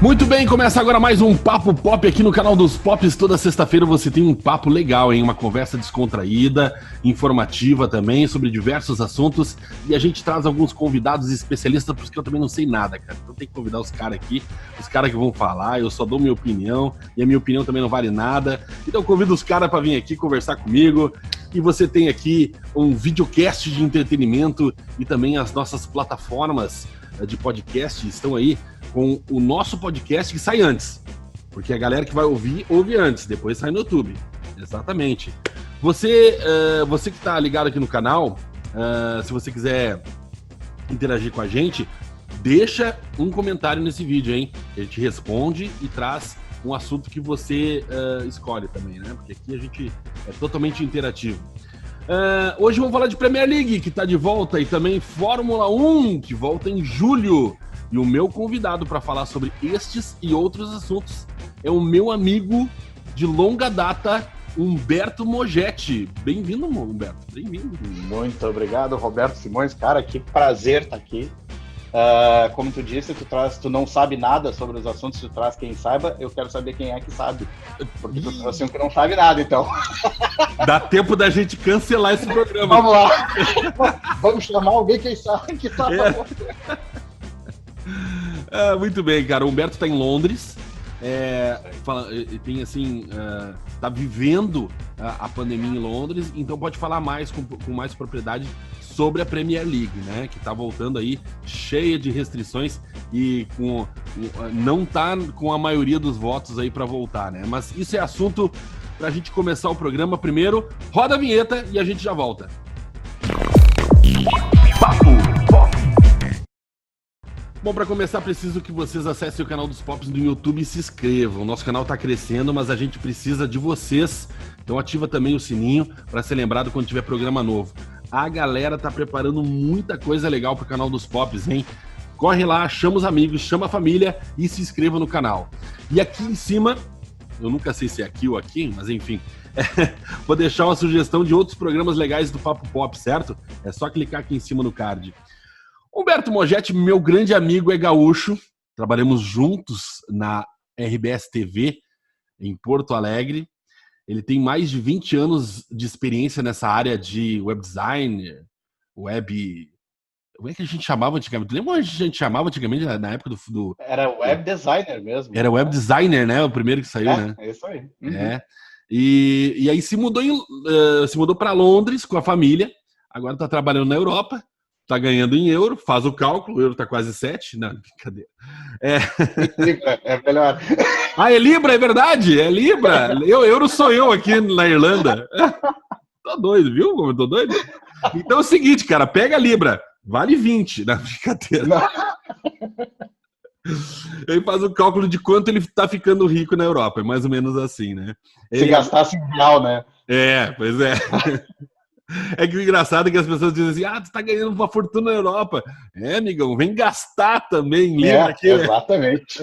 Muito bem, começa agora mais um Papo Pop aqui no canal dos Pops. Toda sexta-feira você tem um papo legal, hein? Uma conversa descontraída, informativa também, sobre diversos assuntos. E a gente traz alguns convidados especialistas, porque eu também não sei nada, cara. Então tem que convidar os caras aqui, os caras que vão falar, eu só dou minha opinião, e a minha opinião também não vale nada. Então eu convido os caras para vir aqui conversar comigo. E você tem aqui um videocast de entretenimento e também as nossas plataformas de podcast estão aí com o nosso podcast que sai antes. Porque a galera que vai ouvir, ouve antes, depois sai no YouTube. Exatamente. Você que está ligado aqui no canal, se você quiser interagir com a gente, deixa um comentário nesse vídeo, hein? A gente responde e traz um assunto que você escolhe também, né? Porque aqui a gente é totalmente interativo. Hoje vamos falar de Premier League, que está de volta, e também Fórmula 1, que volta em julho. E o meu convidado para falar sobre estes e outros assuntos é o meu amigo de longa data, Humberto Mogetti. Bem-vindo, Humberto. Bem-vindo. Muito obrigado, Roberto Simões. Cara, que prazer estar aqui. Como tu disse, tu não sabe nada sobre os assuntos, tu traz quem saiba. Eu quero saber quem é que sabe. Porque tu trouxe um que não sabe nada, então. Dá tempo da gente cancelar esse programa. Vamos lá. Vamos chamar alguém que sabe. Muito bem, cara. O Humberto está em Londres. Tem assim, tá vivendo a pandemia em Londres, então pode falar mais com mais propriedade sobre a Premier League, né? Que tá voltando aí cheia de restrições e não tá com a maioria dos votos aí para voltar, né? Mas isso é assunto pra gente começar o programa. Primeiro, roda a vinheta e a gente já volta. Papo Pop. Bom, para começar, preciso que vocês acessem o canal dos Pops no YouTube e se inscrevam. O nosso canal está crescendo, mas a gente precisa de vocês. Então ativa também o sininho para ser lembrado quando tiver programa novo. A galera tá preparando muita coisa legal pro canal dos Pops, hein? Corre lá, chama os amigos, chama a família e se inscreva no canal. E aqui em cima, eu nunca sei se é aqui ou aqui, mas enfim, vou deixar uma sugestão de outros programas legais do Papo Pop, certo? É só clicar aqui em cima no card. Humberto Mogetti, meu grande amigo, é gaúcho. Trabalhamos juntos na RBS TV, em Porto Alegre. Ele tem mais de 20 anos de experiência nessa área de web design, web... Como é que a gente chamava antigamente? Lembra como a gente chamava antigamente, na época do... Era web designer mesmo. Era web designer, né? O primeiro que saiu, né? É isso aí. Uhum. E aí se mudou para Londres com a família. Agora tá trabalhando na Europa. Tá ganhando em euro, faz o cálculo, o euro tá quase 7, não, brincadeira. Libra, é melhor. Ah, é Libra, é verdade, é Libra. Euro sou eu aqui na Irlanda. Tô doido, viu como eu tô doido? Então é o seguinte, cara, pega a Libra, vale 20, na brincadeira. Ele faz o cálculo de quanto ele tá ficando rico na Europa, é mais ou menos assim, né? Se gastasse em real, né? Pois é. É que o engraçado é que as pessoas dizem assim, tu tá ganhando uma fortuna na Europa. Amigão, vem gastar também em Libra aqui. Exatamente.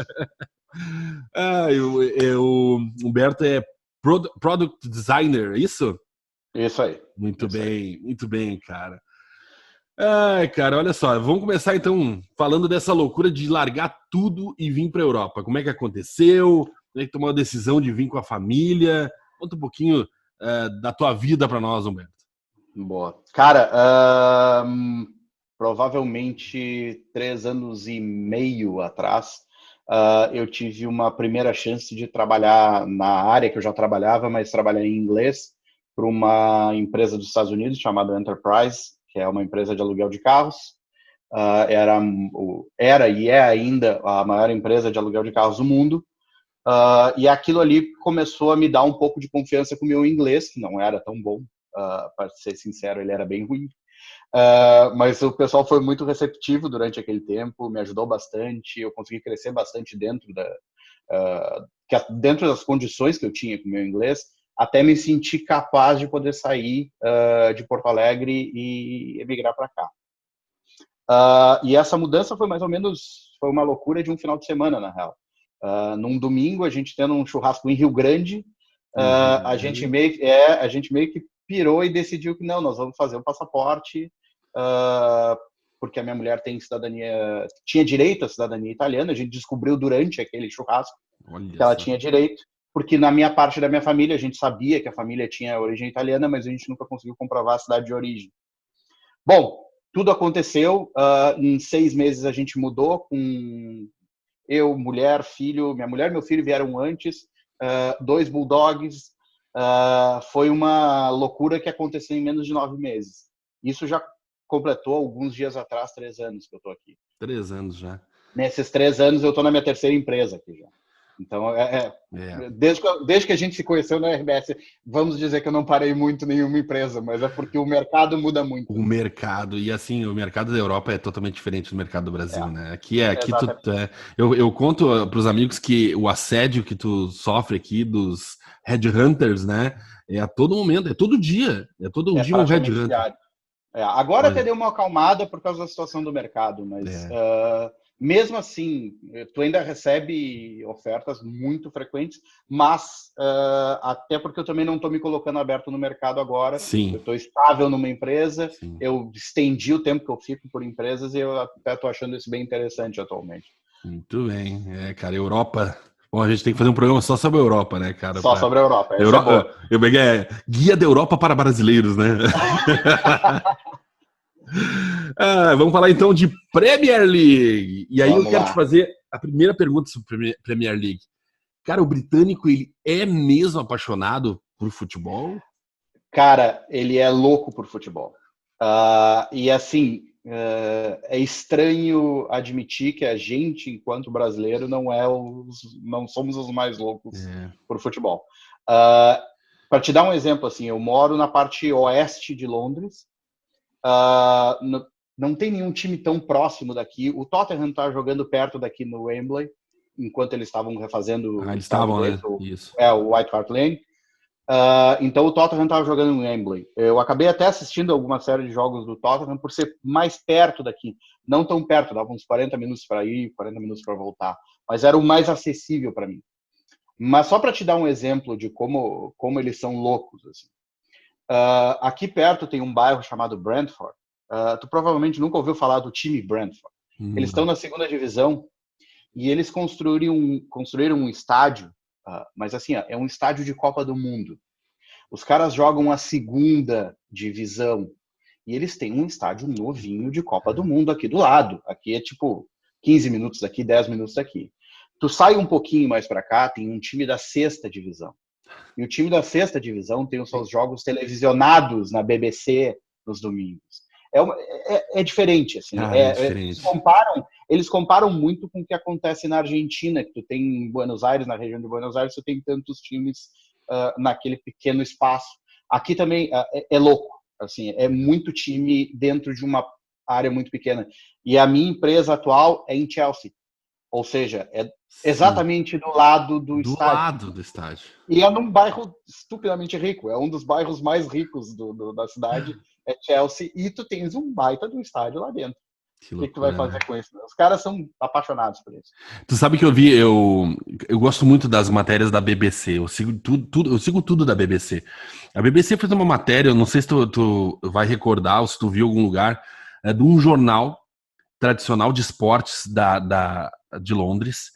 O Humberto é Product Designer, é isso? Isso aí. Muito bem, cara. Cara, olha só, vamos começar então falando dessa loucura de largar tudo e vir pra Europa. Como é que aconteceu? Como é que tomou a decisão de vir com a família? Conta um pouquinho da tua vida pra nós, Humberto. Boa. Cara, provavelmente 3 anos e meio atrás, eu tive uma primeira chance de trabalhar na área que eu já trabalhava, mas trabalhar em inglês para uma empresa dos Estados Unidos chamada Enterprise, que é uma empresa de aluguel de carros. Era e é ainda a maior empresa de aluguel de carros do mundo. E aquilo ali começou a me dar um pouco de confiança com o meu inglês, que não era tão bom. Para ser sincero, ele era bem ruim. Mas o pessoal foi muito receptivo durante aquele tempo, me ajudou bastante, eu consegui crescer bastante dentro das condições que eu tinha com o meu inglês, até me sentir capaz de poder sair de Porto Alegre e emigrar para cá. E essa mudança foi mais ou menos uma loucura de um final de semana, na real. Num domingo, a gente tendo um churrasco em Rio Grande, a gente meio que pirou e decidiu que não, nós vamos fazer o passaporte, porque a minha mulher tinha direito à cidadania italiana. A gente descobriu durante aquele churrasco que ela tinha direito, porque na minha parte da minha família a gente sabia que a família tinha origem italiana, mas a gente nunca conseguiu comprovar a cidade de origem. Bom, tudo aconteceu, em 6 meses a gente mudou, com eu, mulher, filho, minha mulher e meu filho vieram antes, 2 bulldogs, foi uma loucura que aconteceu em menos de 9 meses. Isso já completou alguns dias atrás, 3 anos que eu estou aqui. 3 anos já. Nesses 3 anos eu estou na minha terceira empresa aqui já. Então, desde que a gente se conheceu na RBS, vamos dizer que eu não parei muito nenhuma empresa, mas é porque o mercado muda muito. O mercado, e assim, o mercado da Europa é totalmente diferente do mercado do Brasil, né? Aqui eu conto para os amigos que o assédio que tu sofre aqui dos headhunters, né? É a todo momento, é todo dia um headhunter. Agora até deu uma acalmada por causa da situação do mercado, mas mesmo assim, tu ainda recebe ofertas muito frequentes, mas até porque eu também não estou me colocando aberto no mercado agora. Sim. Eu estou estável numa empresa, Sim. Eu estendi o tempo que eu fico por empresas e eu até estou achando isso bem interessante atualmente. Muito bem. Cara, Europa... Bom, a gente tem que fazer um programa só sobre a Europa, né, cara? Só sobre a Europa. Eu peguei Guia da Europa para brasileiros, né? Vamos falar então de Premier League. E aí eu quero te fazer a primeira pergunta sobre Premier League. Cara, o britânico, ele é mesmo apaixonado por futebol? Cara, ele é louco por futebol. E assim, é estranho admitir que a gente, enquanto brasileiro, não somos os mais loucos por futebol. Para te dar um exemplo, assim, eu moro na parte oeste de Londres. Não tem nenhum time tão próximo daqui. O Tottenham está jogando perto daqui no Wembley, enquanto eles estavam refazendo o White Hart Lane. Então o Tottenham estava jogando no Wembley. Eu acabei até assistindo alguma série de jogos do Tottenham por ser mais perto daqui. Não tão perto, dava uns 40 minutos para ir, 40 minutos para voltar. Mas era o mais acessível para mim. Mas só para te dar um exemplo de como eles são loucos, assim. Aqui perto tem um bairro chamado Brentford. Tu provavelmente nunca ouviu falar do time Brentford. Eles estão na 2ª divisão e eles construíram um estádio, mas assim, é um estádio de Copa do Mundo. Os caras jogam a 2ª divisão e eles têm um estádio novinho de Copa do Mundo aqui do lado. Aqui é tipo 15 minutos daqui, 10 minutos daqui. Tu sai um pouquinho mais para cá, tem um time da 6ª divisão. E o time da 6ª divisão tem os seus jogos televisionados na BBC nos domingos. É diferente, assim. Diferente. Eles comparam muito com o que acontece na Argentina, que tu tem em Buenos Aires, na região de Buenos Aires, tu tem tantos times naquele pequeno espaço. Aqui também é louco, assim, é muito time dentro de uma área muito pequena. E a minha empresa atual é em Chelsea. Ou seja, é exatamente do lado do estádio. Do lado do estádio. E é num bairro estupidamente rico. É um dos bairros mais ricos da cidade, é Chelsea. E tu tens um baita do estádio lá dentro. O que tu vai fazer com isso? Os caras são apaixonados por isso. Tu sabe que eu gosto muito das matérias da BBC. Eu sigo tudo da BBC. A BBC fez uma matéria, eu não sei se tu vai recordar ou se tu viu em algum lugar, de um jornal tradicional de esportes de Londres,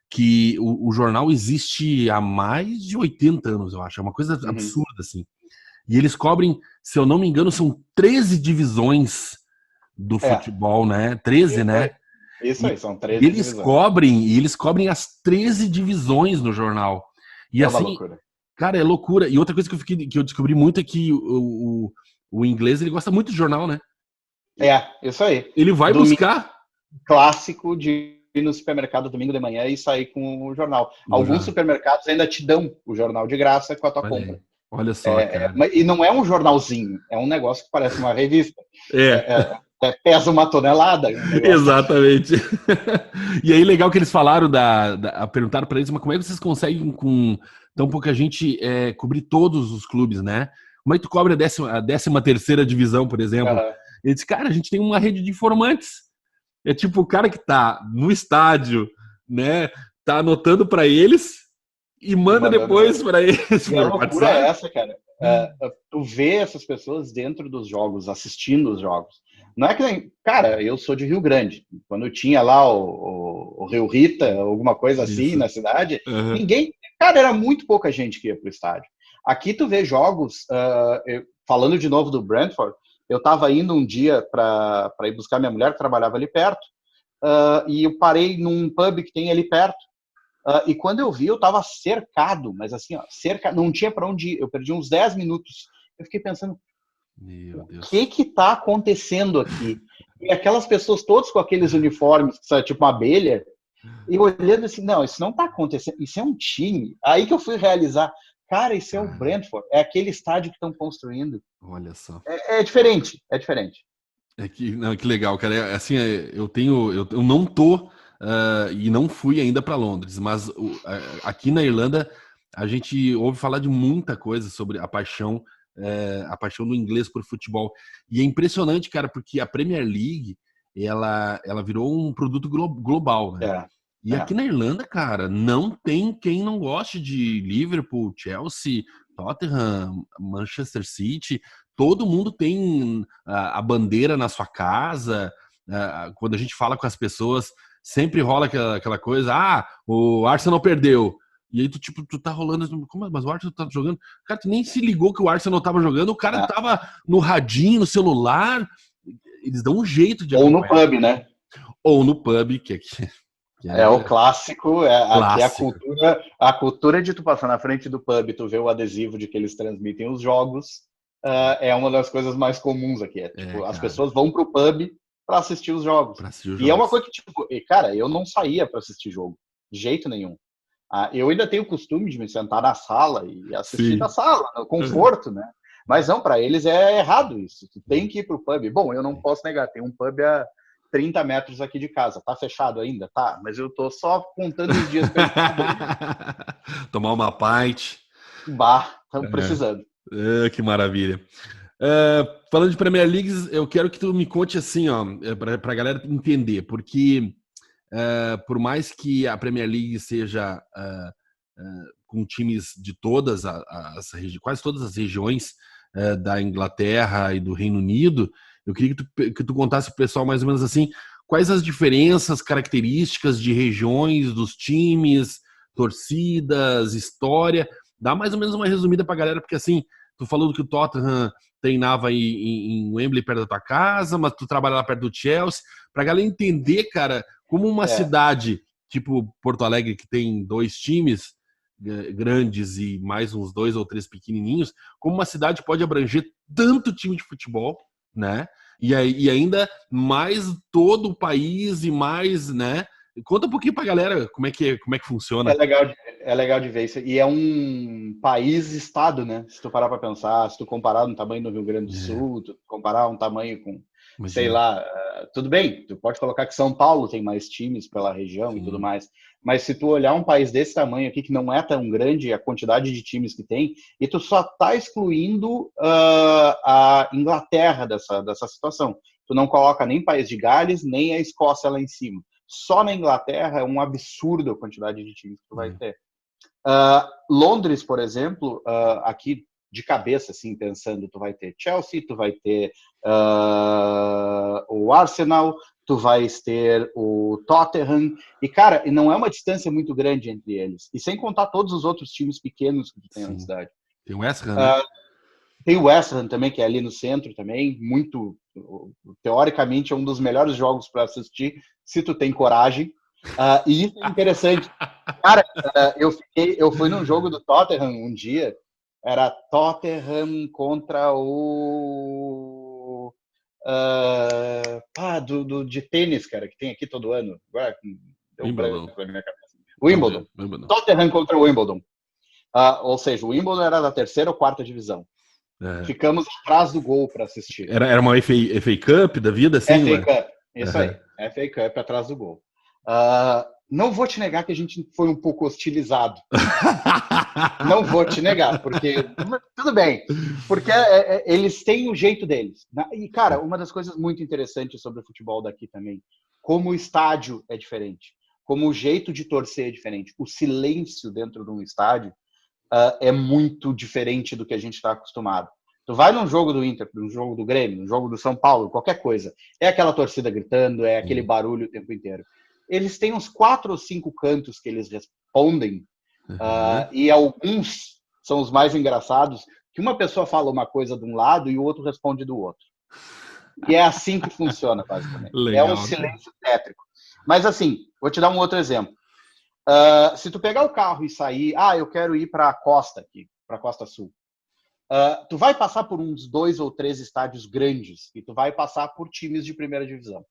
que o jornal existe há mais de 80 anos, eu acho. É uma coisa absurda, assim. E eles cobrem, se eu não me engano, são 13 divisões do futebol, né? 13, né? Isso aí, são 13 divisões. Eles cobrem as 13 divisões no jornal. E assim, loucura. Cara, é loucura. E outra coisa que eu descobri muito é que o inglês, ele gosta muito de jornal, né? Isso aí. Ele vai buscar... Clássico de ir no supermercado domingo de manhã e sair com o jornal. Alguns supermercados ainda te dão o jornal de graça com a tua compra. Olha só, cara. E não é um jornalzinho, é um negócio que parece uma revista. Pesa uma tonelada. Exatamente. E aí, legal que eles falaram, perguntaram para eles, mas como é que vocês conseguem, com tão pouca gente, cobrir todos os clubes, né? Como é que tu cobre a 13ª divisão, por exemplo? Ele disse, cara, a gente tem uma rede de informantes. É tipo o cara que tá no estádio, né? Tá anotando para eles e manda depois para eles. E a loucura é essa, cara. Tu vê essas pessoas dentro dos jogos, assistindo os jogos. Não é que nem... Cara, eu sou de Rio Grande. Quando tinha lá o Rio Rita, alguma coisa assim Isso. na cidade, Uhum. ninguém... Cara, era muito pouca gente que ia pro estádio. Aqui tu vê jogos, falando de novo do Brentford, eu estava indo um dia para ir buscar minha mulher, que trabalhava ali perto, e eu parei num pub que tem ali perto, e quando eu vi, eu estava cercado, mas assim, ó, não tinha para onde ir, eu perdi uns 10 minutos. Eu fiquei pensando, Meu o Deus. que está acontecendo aqui? E aquelas pessoas todas com aqueles uniformes, sabe, tipo uma abelha, e olhando assim, não, isso não está acontecendo, isso é um time. Aí que eu fui realizar, cara, isso é o Cara, Brentford, é aquele estádio que estão construindo. olha só. É diferente, é diferente. É que, não, que legal, cara. Assim, eu não tô e não fui ainda para Londres, mas aqui na Irlanda a gente ouve falar de muita coisa sobre a paixão do inglês por futebol. E é impressionante, cara, porque a Premier League ela virou um produto global, né? É, E aqui é. na Irlanda, cara, não tem quem não goste de Liverpool, Chelsea, Tottenham, Manchester City. Todo mundo tem a bandeira na sua casa. Quando a gente fala com as pessoas, sempre rola aquela coisa: ah, o Arsenal perdeu. E aí tu tá rolando, como, mas o Arsenal tá jogando? Cara, tu nem se ligou que o Arsenal tava jogando, o cara É. tava no radinho, no celular. Eles dão um jeito de Ou no acompanhar. pub, né? Ou no pub, que É o é clássico, aqui é clássico. a cultura de tu passar na frente do pub, tu vê o adesivo de que eles transmitem os jogos, é uma das coisas mais comuns aqui. É, É, tipo, as cara, pessoas vão pro pub para assistir os jogos. pra assistir os E é uma jogos. coisa que, tipo, cara, eu não saía para assistir jogo, de jeito nenhum. Eu ainda tenho o costume de me sentar na sala e assistir na Sim. sala, no conforto, né? Mas não, para eles é errado isso. Tu tem que ir pro pub. Bom, eu não posso negar, tem um pub a 30 metros aqui de casa. Tá fechado ainda? Tá, mas eu tô só contando os dias para ele abrir. Tomar uma pint. Bah, estamos precisando. Que maravilha. Falando de Premier League, eu quero que tu me conte assim, ó, pra galera entender, porque por mais que a Premier League seja com times de quase todas as regiões da Inglaterra e do Reino Unido, eu queria que tu contasse pro pessoal mais ou menos assim, quais as diferenças, características de regiões, dos times, torcidas, história. Dá mais ou menos uma resumida pra galera, porque assim, tu falou que o Tottenham treinava em Wembley, perto da tua casa, mas tu trabalha lá perto do Chelsea, pra galera entender, cara, como uma É, cidade tipo Porto Alegre, que tem dois times grandes e mais uns dois ou três pequenininhos, como uma cidade pode abranger tanto time de futebol, né? E ainda mais todo o país e mais, né? Conta um pouquinho pra galera como é que funciona. é legal de ver isso. E é um país-estado, né? Se tu parar para pensar, se tu comparar no tamanho do Rio Grande do É, Sul, tu comparar um tamanho com, sei imagina. lá, tudo bem, tu pode colocar que São Paulo tem mais times pela região e tudo Sim. mais, mas se tu olhar um país desse tamanho aqui, que não é tão grande a quantidade de times que tem, e tu só tá excluindo a Inglaterra dessa situação. Tu não coloca nem País de Gales, nem a Escócia lá em cima. Só na Inglaterra é um absurdo a quantidade de times que tu vai É. ter. Londres, por exemplo, aqui de cabeça, assim, pensando, tu vai ter Chelsea, tu vai ter o Arsenal, tu vais ter o Tottenham, e cara, não é uma distância muito grande entre eles, e sem contar todos os outros times pequenos que tu tem na Sim. cidade. Tem o West Ham, né? Uh, Tem o West Ham também, que é ali no centro também, muito, teoricamente, é um dos melhores jogos para assistir, se tu tem coragem. E isso é interessante. Cara, eu fui num jogo do Tottenham um dia, era Tottenham contra o de tênis, cara, que tem aqui todo ano. Agora deu um branco Wimbledon. na minha cabeça. Não, Wimbledon. Wimbledon. Tottenham contra o Wimbledon. Ou seja, o Wimbledon era da terceira ou quarta divisão. É. Ficamos atrás do gol para assistir. Era uma FA Cup da vida, assim, FA ué? Cup, isso aí. Uhum. FA Cup atrás do gol. Não vou te negar que a gente foi um pouco hostilizado. Não vou te negar, porque tudo bem, porque eles têm o jeito deles. E, cara, uma das coisas muito interessantes sobre o futebol daqui também, como o estádio é diferente, como o jeito de torcer é diferente, o silêncio dentro de um estádio é muito diferente do que a gente está acostumado. Tu vai num jogo do Inter, num jogo do Grêmio, num jogo do São Paulo, qualquer coisa. É aquela torcida gritando, é aquele barulho o tempo inteiro. Eles têm uns 4 ou 5 cantos que eles respondem, e alguns são os mais engraçados, que uma pessoa fala uma coisa de um lado e o outro responde do outro. E é assim que funciona, basicamente. Legal. É um silêncio tétrico. Mas assim, vou te dar um outro exemplo. Se tu pegar o carro e sair, eu quero ir para a costa aqui, para a Costa Sul. Tu vai passar por uns 2 ou 3 estádios grandes e tu vai passar por times de primeira divisão.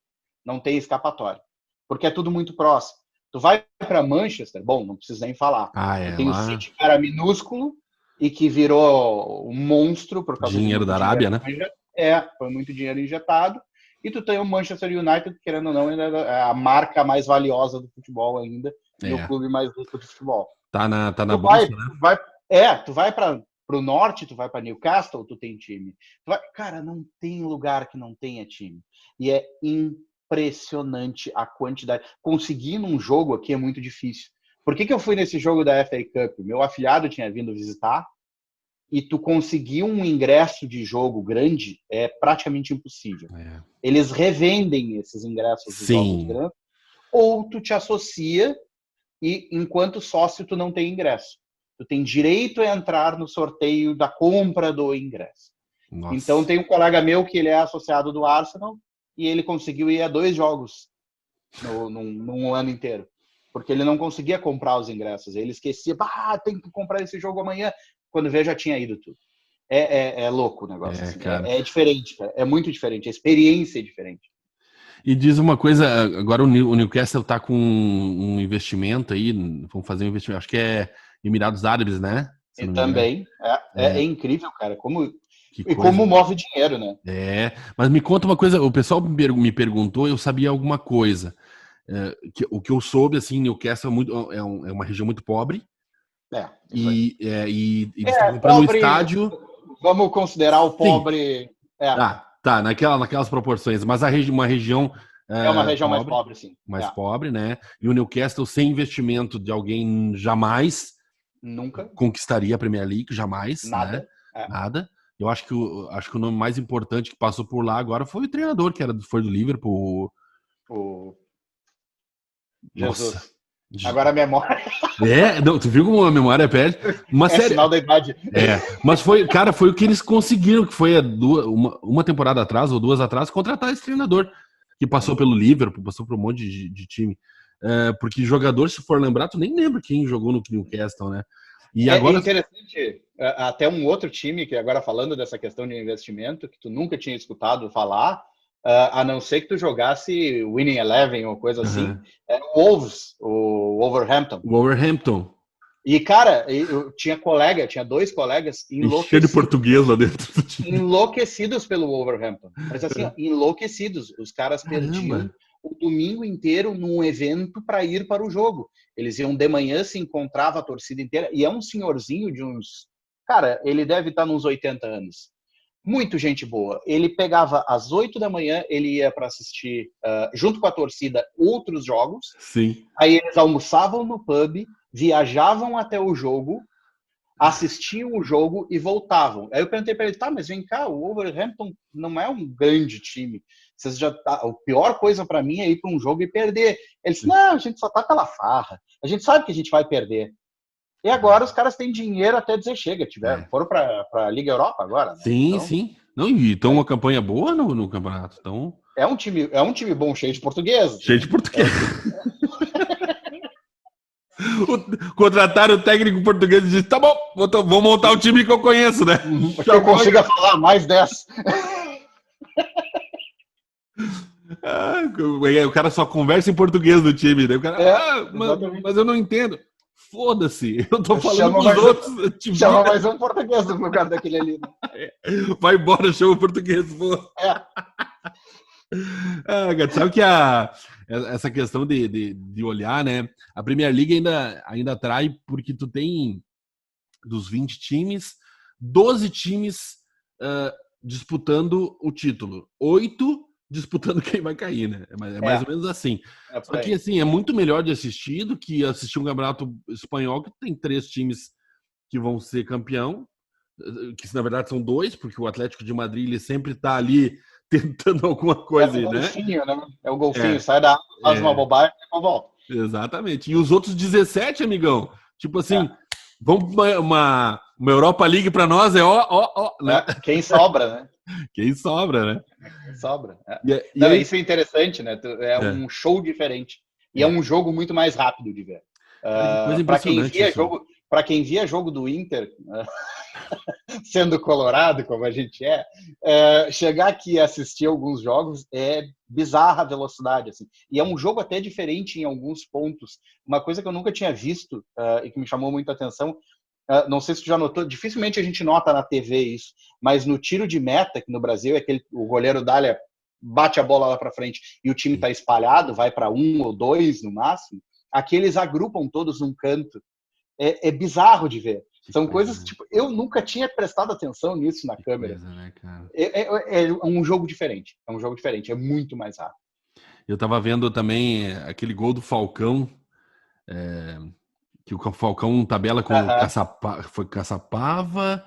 Não tem escapatória, porque é tudo muito próximo. Tu vai para Manchester, bom, não preciso nem falar. Tem o City, que era minúsculo e que virou um monstro por causa dinheiro da Arábia, né? Foi muito dinheiro injetado. E tu tem o Manchester United, querendo ou não, é a marca mais valiosa do futebol ainda, e o clube mais rico de futebol. Tá na bolsa, né? Tu vai para o norte, tu vai para Newcastle, tu tem time. Cara, não tem lugar que não tenha time. E é impressionante a quantidade. Conseguir num jogo aqui é muito difícil. Por que eu fui nesse jogo da FA Cup? Meu afilhado tinha vindo visitar, e tu conseguir um ingresso de jogo grande é praticamente impossível. Eles revendem esses ingressos de jogos grandes, ou tu te associa e, enquanto sócio, tu não tem ingresso. Tu tem direito a entrar no sorteio da compra do ingresso. Nossa. Então, tem um colega meu que ele é associado do Arsenal e ele conseguiu ir a 2 jogos num ano inteiro, porque ele não conseguia comprar os ingressos. Ele esquecia, tem que comprar esse jogo amanhã. Quando veio, já tinha ido tudo. É louco o negócio. Assim. É diferente, cara. É muito diferente. A experiência é diferente. E diz uma coisa, agora o Newcastle tá com um investimento aí, vamos fazer um investimento, acho que é Emirados Árabes, né? E também. É incrível, cara. Como move dinheiro, né? Mas me conta uma coisa, o pessoal me perguntou, eu sabia alguma coisa. O que eu soube, assim, Newcastle é uma região muito pobre. E eles estão comprando um estádio. Vamos considerar o pobre. Tá, naquelas proporções, mas uma região. É uma região pobre, mais pobre, sim. Mais pobre, né? E o Newcastle, sem investimento de alguém, jamais nunca conquistaria a Premier League, jamais. Nada. Né? Nada. Eu acho que o nome mais importante que passou por lá agora foi o treinador, que foi do Liverpool. Jesus. Nossa. Agora a memória. Não, tu viu como a memória perde? Sinal da idade. Mas foi o que eles conseguiram, que foi uma temporada atrás ou 2 atrás, contratar esse treinador que passou pelo Liverpool, passou por um monte de time. Porque jogador, se for lembrar, tu nem lembra quem jogou no Newcastle, né? E agora... É interessante, até um outro time, que agora falando dessa questão de investimento, que tu nunca tinha escutado falar, a não ser que tu jogasse Winning Eleven ou coisa assim, é o Wolves, o Wolverhampton. Wolverhampton. E, cara, eu tinha 2 colegas enlouquecidos. Cheio de português lá dentro do time. Enlouquecidos pelo Wolverhampton. Mas assim, enlouquecidos. Os caras perdiam o domingo inteiro num evento para ir para o jogo. Eles iam de manhã, se encontrava a torcida inteira, e é um senhorzinho de uns... Cara, ele deve estar nos 80 anos. Muito gente boa. Ele pegava às 8 da manhã, ele ia para assistir, junto com a torcida, outros jogos. Sim. Aí eles almoçavam no pub, viajavam até o jogo, assistiam o jogo e voltavam. Aí eu perguntei para ele, mas vem cá, o Wolverhampton não é um grande time. A pior coisa para mim é ir para um jogo e perder. Ele disse, não, a gente só tá pela farra. A gente sabe que a gente vai perder. E agora os caras têm dinheiro até dizer chega. Foram para a Liga Europa agora. Né? Sim, então, sim. Não, e estão uma campanha boa no campeonato. Então... É um time bom, cheio de português. Cheio de português. Contrataram o técnico português e disse, tá bom, vou montar o time que eu conheço, né? Que eu consiga falar mais 10. O cara só conversa em português no time, né? O cara, mas eu não entendo. Foda-se, eu tô falando com os outros. Chama mais um português no lugar daquele ali. Né? Vai embora, chama o português. Sabe que essa questão de olhar, né? A Premier League ainda atrai porque tu tem dos 20 times, 12 times disputando o título, 8 disputando quem vai cair, né? É mais ou menos assim. Só que, assim, é muito melhor de assistir do que assistir um campeonato espanhol que tem 3 times que vão ser campeão, que na verdade são 2, porque o Atlético de Madrid ele sempre tá ali tentando alguma coisa, o né? golfinho, né? É o golfinho, sai da água, faz uma bobagem e volta. Exatamente. E os outros 17, amigão, tipo assim, vamos pra uma Europa League pra nós, né? Quem sobra, né? Quem sobra, né? Quem sobra. E aí... Isso é interessante, né? É um show diferente. E é um jogo muito mais rápido de ver. Para quem via jogo do Inter, sendo colorado, como a gente chegar aqui e assistir alguns jogos é bizarra a velocidade. Assim. E é um jogo até diferente em alguns pontos. Uma coisa que eu nunca tinha visto e que me chamou muita atenção, não sei se tu já notou, dificilmente a gente nota na TV isso, mas no tiro de meta, que no Brasil é o goleiro Dália bate a bola lá para frente e o time está espalhado, vai para 1 ou 2 no máximo, aqui eles agrupam todos num canto. É bizarro de ver. São coisas, tipo, eu nunca tinha prestado atenção nisso na câmera. Coisa, né, cara? É um jogo diferente. É um jogo diferente. É muito mais rápido. Eu tava vendo também aquele gol do Falcão, que o Falcão tabela com foi Caçapava.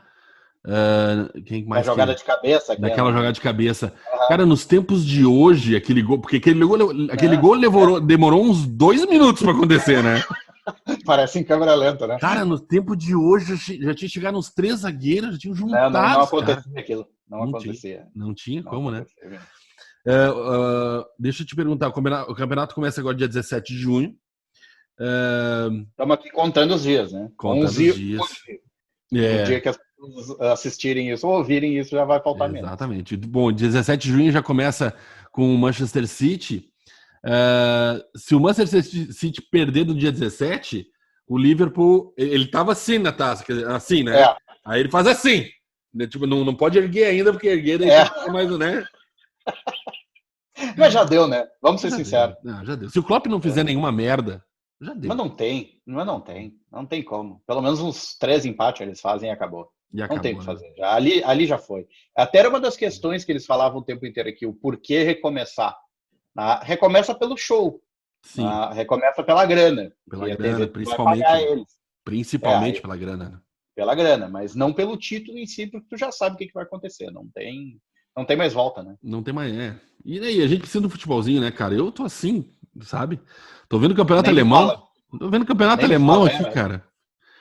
Quem mais? A jogada de cabeça. Daquela jogada de cabeça. Cara, nos tempos de hoje, aquele gol, porque aquele gol demorou uns 2 minutos para acontecer, né? Parece em câmera lenta, né? Cara, no tempo de hoje já tinha chegado uns 3 zagueiros, já tinham juntado. Não acontecia aquilo. Não acontecia. Não tinha como, né? Deixa eu te perguntar, o campeonato começa agora dia 17 de junho. Estamos aqui contando os dias, né? Contando os dias. No dia que as pessoas assistirem isso ou ouvirem isso, já vai faltar menos. Exatamente. Bom, 17 de junho já começa com o Manchester City. Se o Manchester City perder no dia 17, o Liverpool, ele tava assim na taça, assim, né? Aí ele faz assim. Tipo, não pode erguer ainda, porque erguer daí mais, né? Mas já deu, né? Vamos ser sinceros. Não, já deu. Se o Klopp não fizer nenhuma merda, já deu. Mas não tem como. Pelo menos uns 3 empates eles fazem e acabou. Não tem o que fazer. Ali já foi. Até era uma das questões que eles falavam o tempo inteiro aqui, o porquê recomeçar. Recomeça pelo show. Sim. Recomeça pela grana. Pela grana, principalmente pela grana. Né? Pela grana, mas não pelo título em si, porque tu já sabe o que vai acontecer. Não tem mais volta, né? Não tem mais, E aí, a gente precisa do futebolzinho, né, cara? Eu tô assim, sabe? Tô vendo o campeonato alemão. Tô vendo o campeonato alemão aqui, cara.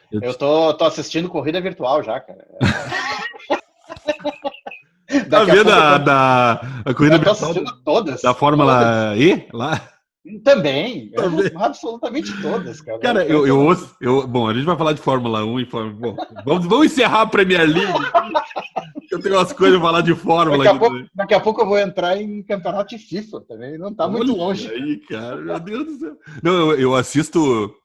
Eu tô assistindo corrida virtual já, cara. Tá vendo a corrida virtual todas, da Fórmula E lá? Também. Absolutamente todas, cara. Cara, bom, a gente vai falar de Fórmula 1 e Fórmula... Bom, vamos encerrar a Premier League. Eu tenho umas coisas pra falar de Fórmula. Daqui a pouco eu vou entrar em campeonato de FIFA também. Não tá muito longe. Aí, cara, meu Deus do céu. Não, eu assisto...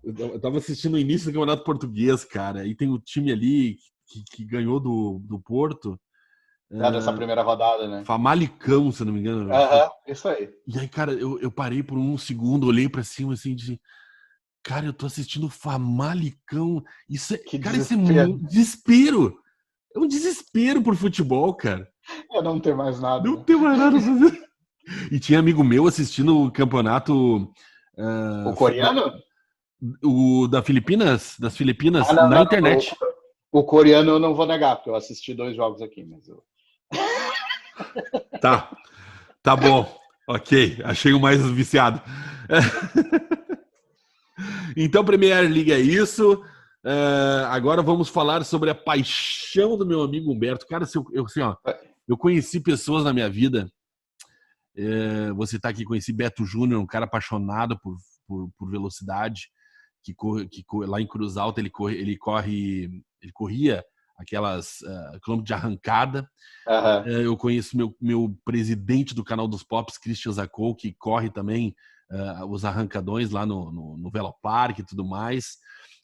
Eu tava assistindo o início do Campeonato Português, cara, e tem o time ali que ganhou do Porto. Dessa primeira rodada, né? Famalicão, se eu não me engano. Isso aí. E aí, cara, eu parei por um segundo, olhei pra cima assim, disse, cara, eu tô assistindo Famalicão. Isso é um desespero. É um desespero por futebol, cara. Não tem mais nada. Não tem mais nada a fazer. E tinha amigo meu assistindo o campeonato... o coreano? Das Filipinas na internet. O coreano eu não vou negar, porque eu assisti 2 jogos aqui, mas Tá bom. Ok, achei o mais viciado. Então, Premier League é isso. Agora vamos falar sobre a paixão do meu amigo Humberto. Cara, eu conheci pessoas na minha vida. Você tá aqui, conheci Beto Júnior, um cara apaixonado por velocidade, que lá em Cruz Alta ele corria aquelas quilômetros de arrancada. Eu conheço meu presidente do canal dos Pops, Christian Zacou, que corre também os arrancadões lá no Velopark e tudo mais.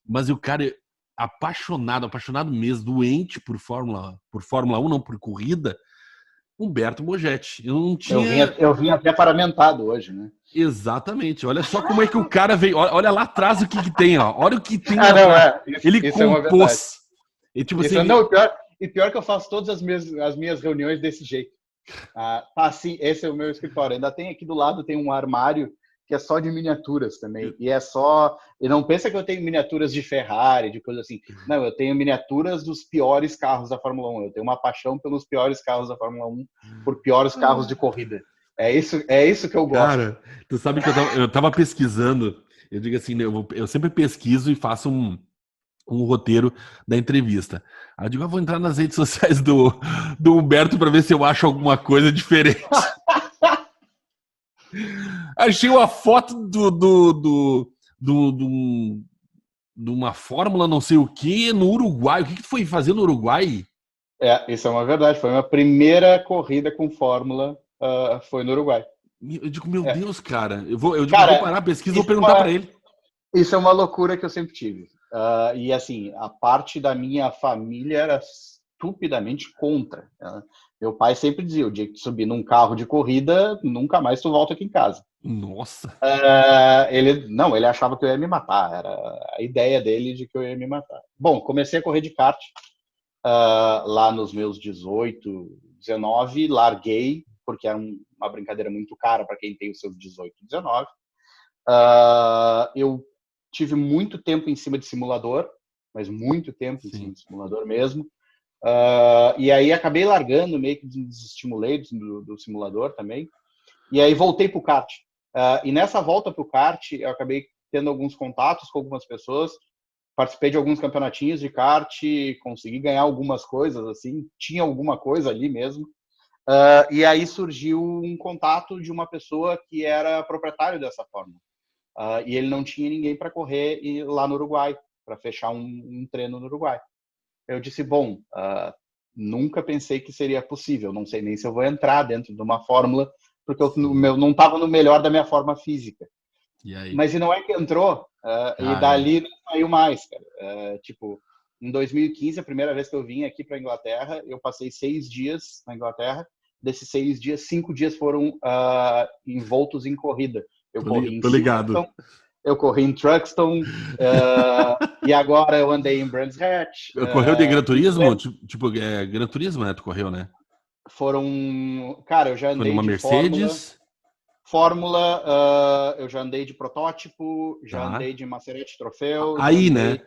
Mas o cara apaixonado mesmo, doente por Fórmula 1, não por corrida, Humberto Mogetti. Eu vim até paramentado hoje, né? Exatamente. Olha só como é que o cara veio. Olha lá atrás o que tem, ó. Olha o que tem. Ele compôs. E, tipo assim, pior que eu faço todas as minhas reuniões desse jeito. Assim, esse é o meu escritório. Ainda tem aqui do lado, tem um armário que é só de miniaturas também. E é só... E não pensa que eu tenho miniaturas de Ferrari, de coisa assim. Não, eu tenho miniaturas dos piores carros da Fórmula 1. Eu tenho uma paixão pelos piores carros da Fórmula 1, por piores carros de corrida. É isso que eu gosto. Cara, tu sabe que eu tava pesquisando, eu digo assim, né, eu sempre pesquiso e faço um roteiro da entrevista. Aí eu digo, vou entrar nas redes sociais do Humberto para ver se eu acho alguma coisa diferente. Achei uma foto de uma fórmula não sei o que no Uruguai. O que tu foi fazer no Uruguai? Isso é uma verdade. Foi a minha primeira corrida com Fórmula, foi no Uruguai. Eu digo, meu Deus, cara. Cara, vou parar a pesquisa e vou perguntar para ele. Isso é uma loucura que eu sempre tive. E assim, a parte da minha família era estupidamente contra. Meu pai sempre dizia, o dia que tu subir num carro de corrida, nunca mais tu volta aqui em casa. Nossa. Ele achava que eu ia me matar. Era a ideia dele de que eu ia me matar. Bom, comecei a correr de kart lá nos meus 18, 19, larguei, porque era uma brincadeira muito cara para quem tem os seus 18, 19. Eu tive muito tempo em cima de simulador, mas muito tempo em cima de simulador mesmo. E aí acabei largando, meio que desestimulei do simulador também. E aí voltei para o kart. E nessa volta para o kart, eu acabei tendo alguns contatos com algumas pessoas, participei de alguns campeonatinhos de kart, consegui ganhar algumas coisas, assim, tinha alguma coisa ali mesmo. E aí surgiu um contato de uma pessoa que era proprietário dessa Fórmula. E ele não tinha ninguém para correr lá no Uruguai, para fechar um treino no Uruguai. Eu disse, bom, nunca pensei que seria possível, não sei nem se eu vou entrar dentro de uma Fórmula, porque eu não estava no melhor da minha forma física. Mas e não é que entrou, e dali não saiu mais, cara. Em 2015, a primeira vez que eu vim aqui para a Inglaterra, eu passei 6 dias na Inglaterra. Desses 6 dias, 5 dias foram envoltos em corrida. Eu corri em ligado. Eu corri em Truxton, e agora eu andei em Brands Hatch. Correu de Gran Turismo? Tipo, Gran Turismo, né? Tu correu, né? Cara, eu já andei numa de Mercedes? Fórmula, eu já andei de protótipo, já andei de Maserati Trofeu. Aí, né?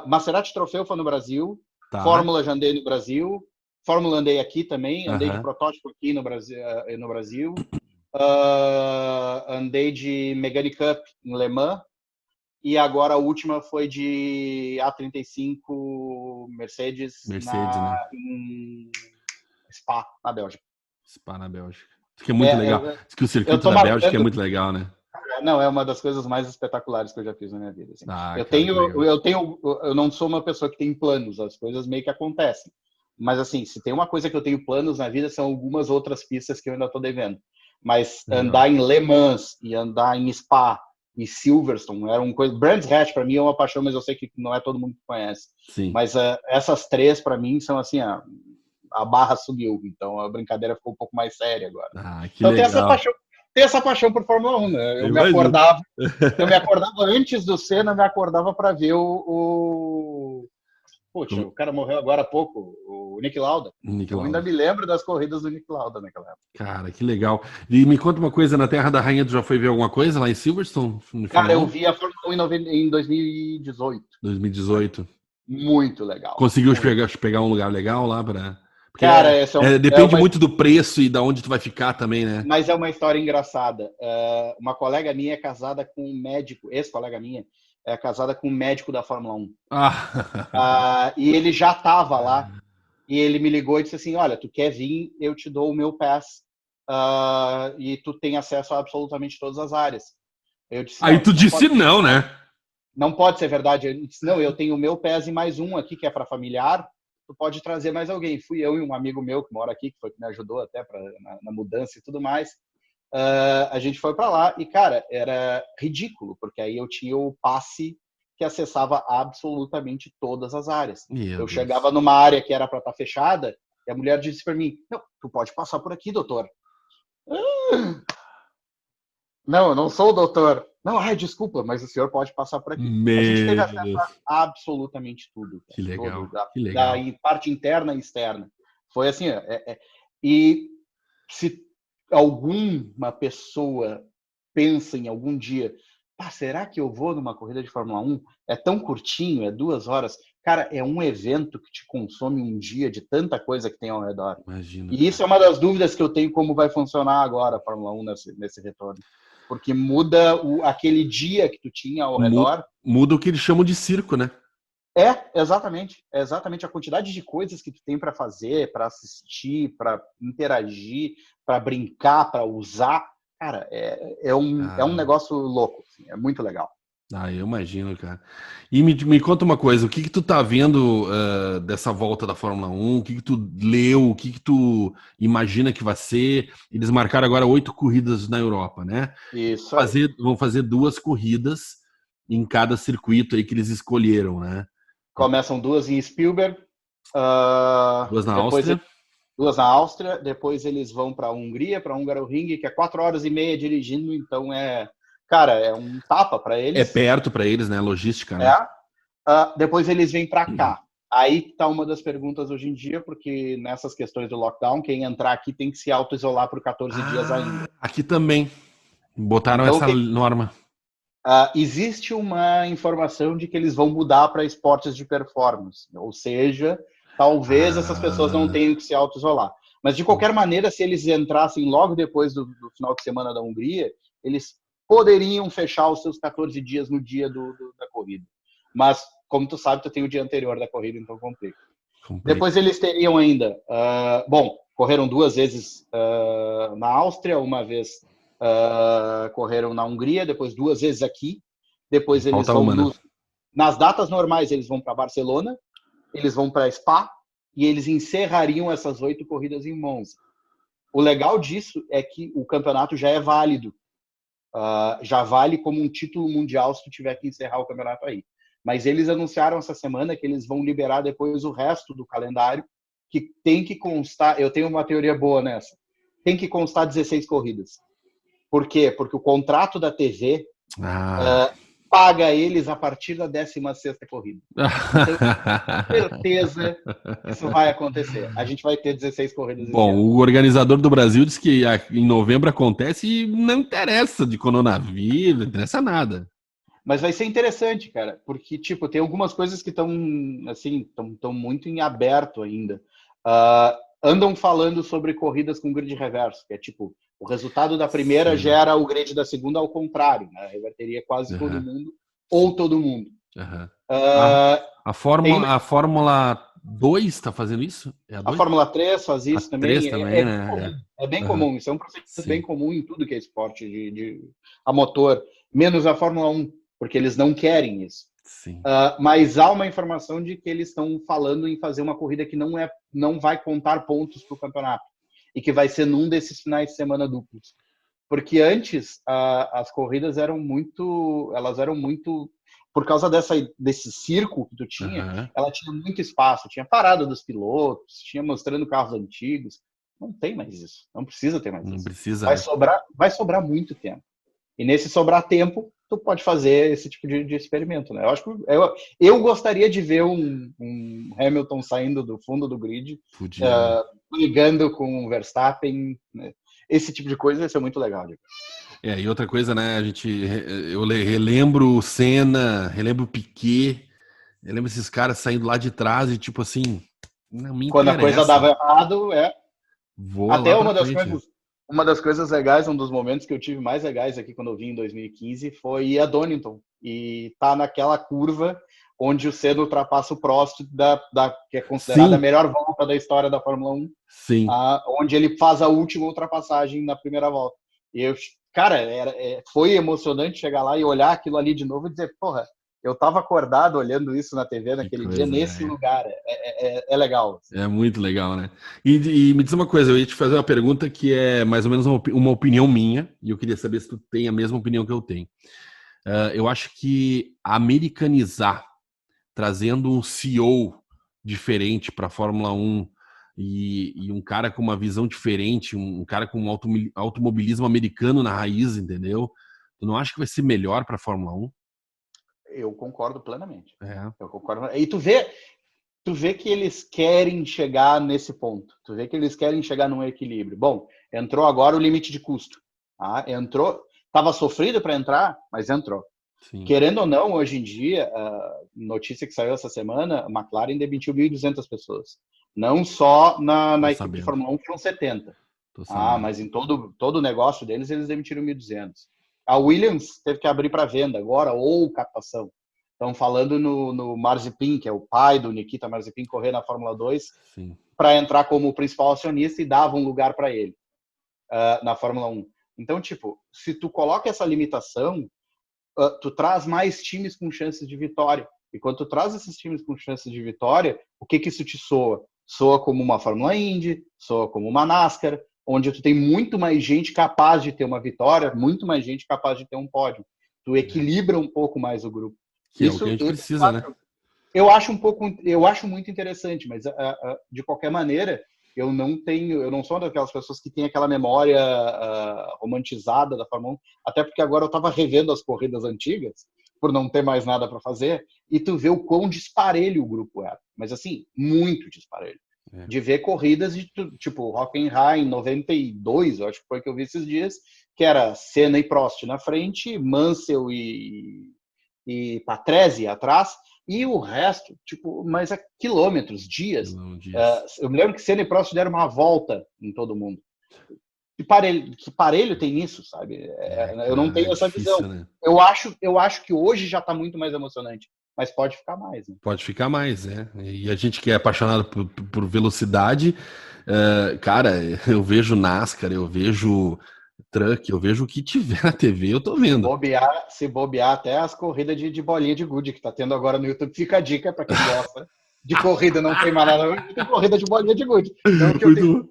Maserati Trofeu foi no Brasil, Fórmula já andei no Brasil, Fórmula andei aqui também, andei de protótipo aqui no Brasil. Andei de Megane Cup em Le Mans, e agora a última foi de A35 Mercedes né? em Spa, na Bélgica. Spa, na Bélgica. Isso que é muito legal. Diz que o circuito da Bélgica é muito legal, né? Não, é uma das coisas mais espetaculares que eu já fiz na minha vida. Assim. Eu não sou uma pessoa que tem planos, as coisas meio que acontecem. Mas, assim, se tem uma coisa que eu tenho planos na vida, são algumas outras pistas que eu ainda estou devendo. Mas andar em Le Mans e andar em Spa e Silverstone era uma coisa. Brands Hatch para mim é uma paixão, mas eu sei que não é todo mundo que conhece. Sim. Mas essas três para mim são assim, a barra subiu, então a brincadeira ficou um pouco mais séria agora. Então legal. Tem essa paixão por Fórmula 1, né? Eu me acordava antes do Senna, me acordava para ver Poxa, o cara morreu agora há pouco, o Nick Lauda. Eu ainda me lembro das corridas do Nick Lauda naquela época. Cara, que legal. E me conta uma coisa, na Terra da Rainha, tu já foi ver alguma coisa lá em Silverstone? Cara, eu vi a Fórmula 1 em 2018. 2018. Muito legal. Conseguiu pegar um lugar legal lá para... Cara, depende muito do preço e da onde tu vai ficar também, né? Mas é uma história engraçada. Uma colega minha é casada com um médico, ex-colega minha, é casada com um médico da Fórmula 1. E ele já estava lá. E ele me ligou e disse assim, olha, tu quer vir, eu te dou o meu pass. E tu tem acesso a absolutamente todas as áreas. Eu disse, aí tu disse não, né? Não pode ser verdade. Eu disse, não, eu tenho o meu pass e mais um aqui, que é para familiar. Tu pode trazer mais alguém. Fui eu e um amigo meu que mora aqui, que foi que me ajudou até na mudança e tudo mais. A gente foi para lá e, cara, era ridículo, porque aí eu tinha o passe que acessava absolutamente todas as áreas. Eu chegava numa área que era para estar fechada e a mulher disse para mim, não, tu pode passar por aqui, doutor. Não, eu não sou o doutor. Não, desculpa, mas o senhor pode passar por aqui. A gente teve acesso a absolutamente tudo. Que legal. Que legal. Da parte interna e externa. Foi assim, e se alguma pessoa pensa em algum dia, será que eu vou numa corrida de Fórmula 1? É tão curtinho, é 2 horas. Cara, é um evento que te consome um dia de tanta coisa que tem ao redor. Imagino, E isso é uma das dúvidas que eu tenho como vai funcionar agora a Fórmula 1 nesse retorno. Porque muda aquele dia que tu tinha ao redor. Muda o que eles chamam de circo, né? Exatamente. É exatamente a quantidade de coisas que tu tem para fazer, para assistir, para interagir, para brincar, para usar. Cara, é um negócio louco. Assim, é muito legal. Eu imagino, cara. E me conta uma coisa, o que tu tá vendo dessa volta da Fórmula 1? O que tu leu? O que tu imagina que vai ser? Eles marcaram agora 8 corridas na Europa, né? Isso aí. Vão fazer 2 corridas em cada circuito aí que eles escolheram, né? Começam 2 em Spielberg, 2 na depois Áustria. 2 na Áustria, depois eles vão para a Hungria, para Hungaroring, que é 4 horas e meia dirigindo, então cara, é um tapa para É eles. perto para eles, né? Logística, né? Depois eles vêm para cá. Aí está uma das perguntas hoje em dia, porque nessas questões do lockdown, quem entrar aqui tem que se auto-isolar por 14 dias ainda. Aqui também. Botaram Então, essa norma. existe uma informação de que eles vão mudar para esportes de performance, ou seja, talvez essas pessoas não tenham que se auto-isolar. Mas, de qualquer maneira, se eles entrassem logo depois do final de semana da Hungria, eles poderiam fechar os seus 14 dias no dia da corrida. Mas, como tu sabe, tu tem o dia anterior da corrida, então complica. Depois eles teriam ainda... correram 2 vezes na Áustria, uma vez correram na Hungria, depois 2 vezes aqui. Depois eles vão... Nas datas normais, eles vão para Barcelona, eles vão para Spa, e eles encerrariam essas 8 corridas em Monza. O legal disso é que o campeonato já é válido. Já vale como um título mundial se tu tiver que encerrar o campeonato aí. Mas eles anunciaram essa semana que eles vão liberar depois o resto do calendário, que tem que constar... Eu tenho uma teoria boa nessa. Tem que constar 16 corridas. Por quê? Porque o contrato da TV paga eles a partir da 16ª corrida. Então, com certeza isso vai acontecer. A gente vai ter 16 corridas esse ano. O organizador do Brasil disse que em novembro acontece e não interessa de coronavírus, não interessa nada. Mas vai ser interessante, cara, porque, tipo, tem algumas coisas que estão, assim, estão muito em aberto ainda. Andam falando sobre corridas com grid reverso, que é, tipo, o resultado da primeira gera o grid da segunda ao contrário, né? Reverteria quase todo mundo, ou todo mundo. A Fórmula 2 está fazendo isso? A Fórmula 3 faz isso também. 3 também, né? É bem comum, isso é um processo bem comum em tudo que é esporte a motor, menos a Fórmula 1. Porque eles não querem isso. Mas há uma informação de que eles estão falando em fazer uma corrida que não vai contar pontos para o campeonato e que vai ser num desses finais de semana duplos. Porque antes as corridas eram muito, por causa desse circo que tu tinha, ela tinha muito espaço, tinha parada dos pilotos, tinha mostrando carros antigos. Não tem mais isso, não precisa ter mais isso. Vai sobrar muito tempo. E nesse sobrar tempo, tu pode fazer esse tipo de experimento, né? Eu gostaria de ver um Hamilton saindo do fundo do grid, brigando com o Verstappen, né? Esse tipo de coisa vai ser muito legal. E outra coisa, né? Eu relembro o Senna, relembro o Piquet, eu lembro esses caras saindo lá de trás e tipo assim, não me interessa. Quando a coisa dava errado, até uma das coisas legais, um dos momentos que eu tive mais legais aqui quando eu vim em 2015 foi ir a Donington e tá naquela curva onde o Senna ultrapassa o Prost que é considerada a melhor volta da história da Fórmula 1, onde ele faz a última ultrapassagem na primeira volta. E cara, foi emocionante chegar lá e olhar aquilo ali de novo e dizer, porra, eu tava acordado olhando isso na TV naquele dia, nesse lugar. É legal. Assim. É muito legal, né? E me diz uma coisa, eu ia te fazer uma pergunta que é mais ou menos uma opinião minha, e eu queria saber se tu tem a mesma opinião que eu tenho. Eu acho que americanizar, trazendo um CEO diferente para a Fórmula 1 e um cara com uma visão diferente, um cara com um automobilismo americano na raiz, entendeu? Tu não acha que vai ser melhor para a Fórmula 1? Eu concordo plenamente. Eu concordo. E tu vê que eles querem chegar nesse ponto. Tu vê que eles querem chegar num equilíbrio. Bom, entrou agora o limite de custo. Entrou. Tava sofrido para entrar, mas entrou. Sim. Querendo ou não, hoje em dia, a notícia que saiu essa semana, a McLaren demitiu 1.200 pessoas. Não só na equipe de Fórmula 1, que foram 70. Mas em todo o negócio deles, eles demitiram 1.200. A Williams teve que abrir para venda agora, ou captação. Estão falando no Mazepin, que é o pai do Nikita Mazepin, correr na Fórmula 2, para entrar como principal acionista e dava um lugar para ele na Fórmula 1. Então, tipo, se tu coloca essa limitação, tu traz mais times com chances de vitória. E quando tu traz esses times com chances de vitória, o que isso te soa? Soa como uma Fórmula Indy, soa como uma NASCAR, onde tu tem muito mais gente capaz de ter uma vitória, muito mais gente capaz de ter um pódio. Tu equilibra um pouco mais o grupo. Isso é o que a gente precisa, né? Eu acho muito interessante, mas de qualquer maneira, eu não sou uma daquelas pessoas que tem aquela memória romantizada da Fórmula 1, até porque agora eu estava revendo as corridas antigas, por não ter mais nada para fazer, e tu vê o quão disparelho o grupo era. Mas assim, muito disparelho. De ver corridas de tipo Hockenheim em 92, eu acho que foi que eu vi esses dias, que era Senna e Prost na frente, Mansell e Patrese atrás, e o resto, tipo, mas a quilômetros, dias. Eu me lembro que Senna e Prost deram uma volta em todo mundo. Que parelho tem isso, sabe? Eu não tenho essa visão. Né? Eu acho que hoje já está muito mais emocionante, mas pode ficar mais. Né? Pode ficar mais, é. E a gente que é apaixonado por velocidade, cara, eu vejo NASCAR, eu vejo truck, eu vejo o que tiver na TV, eu tô vendo. Se bobear até as corridas de bolinha de gude que tá tendo agora no YouTube, fica a dica para quem gosta de corrida, não tem mais nada, tem corrida de bolinha de gude. Então, o que eu tenho...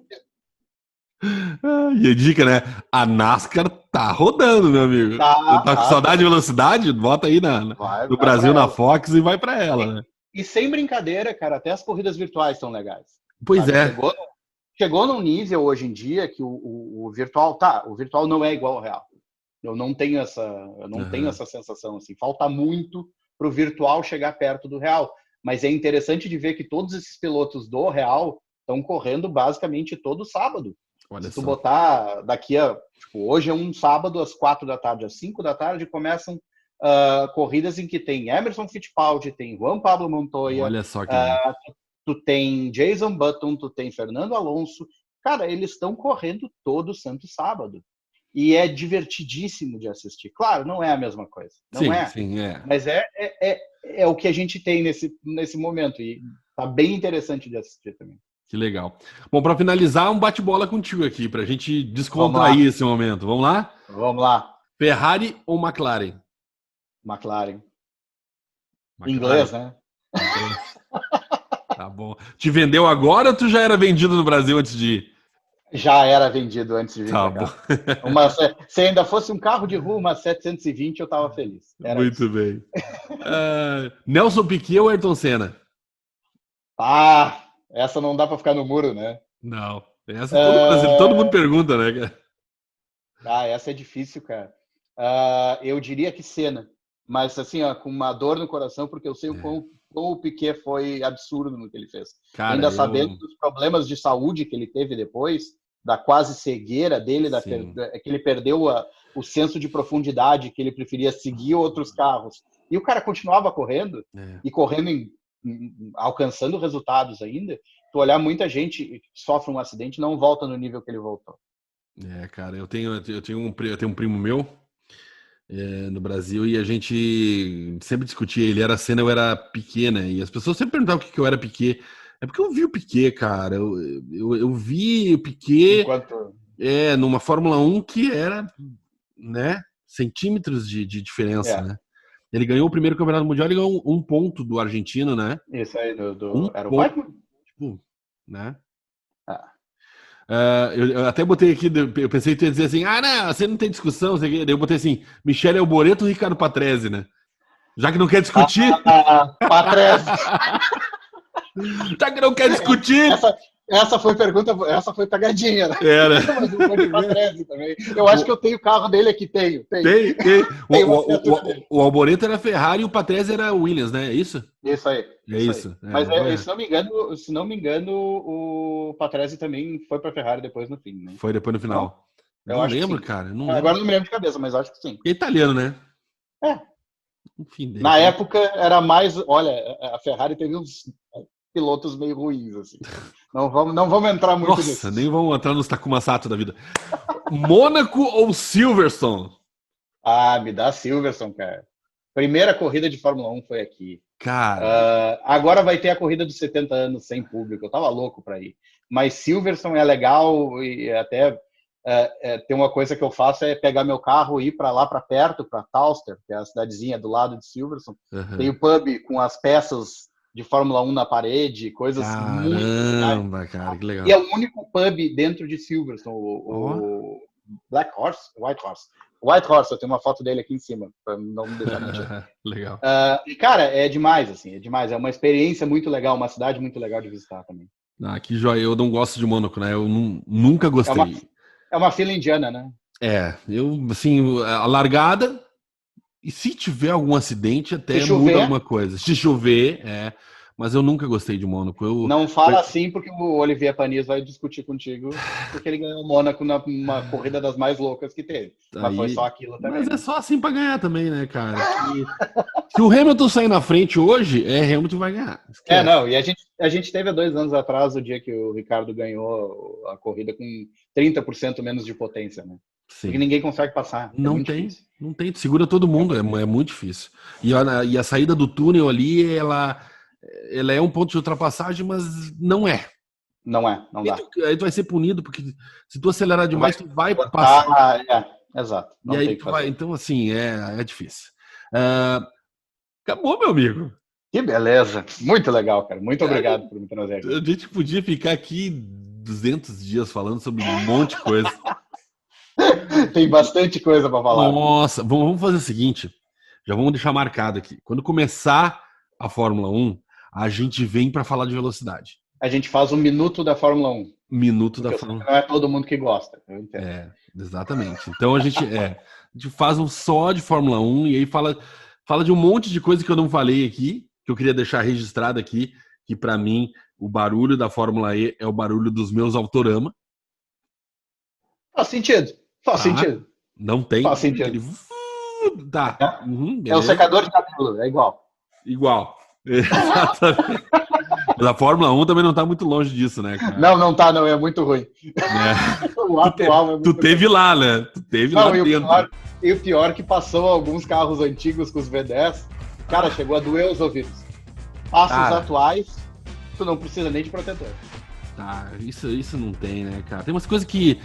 E a dica, né? A NASCAR tá rodando, meu amigo. Tá com saudade de velocidade? Bota aí no Brasil, na Fox, e vai para ela, né? E sem brincadeira, cara, até as corridas virtuais são legais. Pois sabe? Chegou num nível hoje em dia que o virtual não é igual ao real. Eu não tenho essa sensação assim. Falta muito pro virtual chegar perto do real. Mas é interessante de ver que todos esses pilotos do real estão correndo basicamente todo sábado. Olha Se tu botar daqui hoje é um sábado às 4 da tarde, às 5 da tarde começam corridas em que tem Emerson Fittipaldi, tem Juan Pablo Montoya. Olha só que tu tem Jason Button, tu tem Fernando Alonso. Cara, eles estão correndo todo santo sábado. E é divertidíssimo de assistir. Claro, não é a mesma coisa. Não é. Sim, é. Mas é o que a gente tem nesse momento. E tá bem interessante de assistir também. Que legal. Bom, para finalizar, um bate-bola contigo aqui, para a gente descontrair esse momento. Vamos lá? Vamos lá. Ferrari ou McLaren? McLaren. Inglês, né? Tá bom. Te vendeu agora ou tu já era vendido no Brasil antes de ir? Já era vendido antes de vir tá pra cá. Se ainda fosse um carro de rua, uma 720, eu tava feliz. Muito bem. Nelson Piquet ou Ayrton Senna? Essa não dá para ficar no muro, né? Não. Essa todo mundo pergunta, né, cara? Essa é difícil, cara. Eu diria que Senna. Mas, assim, com uma dor no coração, porque eu sei o quão o Piquet foi absurdo no que ele fez. Cara, ainda sabendo dos problemas de saúde que ele teve depois, da quase cegueira dele, que ele perdeu o senso de profundidade, que ele preferia seguir outros carros. E o cara continuava correndo, e correndo alcançando resultados ainda. Tu olhar, muita gente que sofre um acidente não volta no nível que ele voltou. Cara, eu tenho um primo meu no Brasil e a gente sempre discutia, ele era Senna, eu era Piquet, né? E as pessoas sempre perguntavam o que eu era Piquet. É porque eu vi o Piquet, cara. Eu vi o Piquet numa Fórmula 1 que era, né, centímetros de diferença, né? Ele ganhou o primeiro campeonato mundial, ele ganhou um ponto do argentino, né? Isso aí, era o ponto, tipo, né? Eu até botei aqui, eu pensei que tu ia dizer assim, não, você não tem discussão, daí eu botei assim, Michele Alboreto ou Ricardo Patrese, né? Já que não quer discutir. Patrese. Já que não quer discutir. Essa foi pergunta, essa foi pegadinha, né? Era. Mas eu vou de Patrese também. Eu acho que eu tenho o carro dele aqui, tenho. Tem. O Alboreto era Ferrari e o Patrese era Williams, né? É isso? Isso aí. Isso. Mas se não me engano, o Patrese também foi para Ferrari depois no fim, né? Foi depois no final. Não lembro, cara. Não Agora lembro. não me lembro de cabeça, mas acho que sim. É italiano, né? É. Enfim, Na época era mais. Olha, a Ferrari teve uns pilotos meio ruins, assim. Não vamos entrar muito nisso. Nossa, nem vamos entrar nos Takuma Sato da vida. Mônaco ou Silverstone? Ah, me dá Silverstone, cara. Primeira corrida de Fórmula 1 foi aqui. Cara. Agora vai ter a corrida dos 70 anos sem público. Eu tava louco para ir. Mas Silverstone é legal e até tem uma coisa que eu faço é pegar meu carro e ir para lá para perto, para Towcester, que é a cidadezinha do lado de Silverstone. Uhum. Tem o pub com as peças de Fórmula 1 na parede, coisas muito legais. Cara, que legal. E é o único pub dentro de Silverstone, o Black Horse, White Horse, eu tenho uma foto dele aqui em cima, para não me deixar mentir. Legal. Cara, é demais, assim, é demais. É uma experiência muito legal, uma cidade muito legal de visitar também. Ah, que joia. Eu não gosto de Mônaco, né? Eu nunca gostei. É uma fila indiana, né? Eu, assim, a largada, e se tiver algum acidente, até muda alguma coisa. Se chover, mas eu nunca gostei de Mônaco. Não fala assim porque o Olivier Panis vai discutir contigo, porque ele ganhou o Mônaco numa corrida das mais loucas que teve. Mas foi só aquilo também. Mas é só assim pra ganhar também, né, cara? Se o Hamilton sair na frente hoje, Hamilton vai ganhar. Esquece. Não, e a gente teve há 2 anos atrás o dia que o Ricardo ganhou a corrida com 30% menos de potência, né? Sim. Porque ninguém consegue passar. Não tem. Segura todo mundo, é muito difícil. E a saída do túnel ali, ela é um ponto de ultrapassagem, mas não é. Não dá. Aí tu vai ser punido, porque se tu acelerar demais, tu vai passar. Exato. Não e aí tu vai. Então, assim, é difícil. Acabou, meu amigo. Que beleza. Muito legal, cara. Muito obrigado por me trazer aqui. A gente podia ficar aqui 200 dias falando sobre um monte de coisa. Tem bastante coisa para falar. Nossa, vamos fazer o seguinte. Já vamos deixar marcado aqui. Quando começar a Fórmula 1, a gente vem para falar de velocidade. A gente faz um minuto da Fórmula 1. Minuto da Fórmula 1. Não é todo mundo que gosta. Eu entendo. Exatamente. Então a gente faz um só de Fórmula 1 e aí fala de um monte de coisa que eu não falei aqui, que eu queria deixar registrado aqui, que para mim o barulho da Fórmula E é o barulho dos meus Autorama. Faz sentido. Faz sentido. Não tem. Faz sentido. Aquele... Tá. É o secador de cabelo, é igual. Igual. Exatamente. Mas a Fórmula 1 também não tá muito longe disso, né, cara? Não tá, não. É muito ruim. O atual é muito ruim. Tu teve lá, né? Tu teve lá dentro. E o pior que passou alguns carros antigos com os V10, cara, chegou a doer os ouvidos. Passa os atuais, tu não precisa nem de protetor. Tá, isso não tem, né, cara? Tem umas coisas que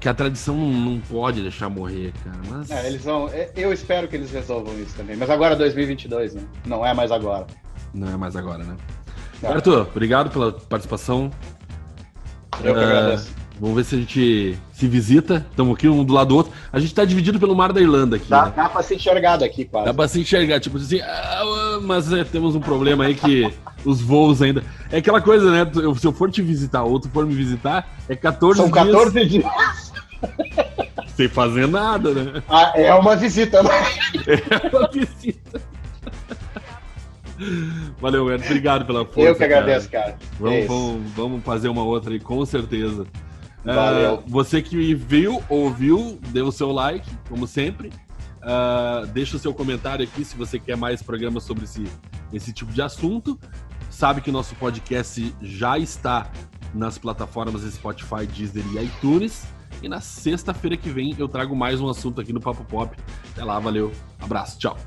a tradição não pode deixar morrer, cara. Mas... eles vão. Eu espero que eles resolvam isso também. Mas agora é 2022, né? Não é mais agora. Não é mais agora, né? Arthur, obrigado pela participação. Eu que agradeço. Vamos ver se a gente se visita. Estamos aqui um do lado do outro. A gente está dividido pelo Mar da Irlanda aqui. Dá para se enxergar daqui, quase. Dá para se enxergar, tipo assim, mas temos um problema aí que os voos ainda... É aquela coisa, né? Se eu for te visitar ou tu for me visitar, é 14 dias. São 14 dias. Sem fazer nada, né? É uma visita, né? É uma visita. Valeu, Ed. Obrigado pela força. Eu que agradeço, cara. Vamos fazer uma outra aí, com certeza. Valeu. Você que viu, ouviu, dê o seu like, como sempre. Deixa o seu comentário aqui se você quer mais programas sobre esse tipo de assunto. Sabe que o nosso podcast já está nas plataformas Spotify, Deezer e iTunes. E na sexta-feira que vem eu trago mais um assunto aqui no Papo Pop. Até lá, valeu. Abraço, tchau.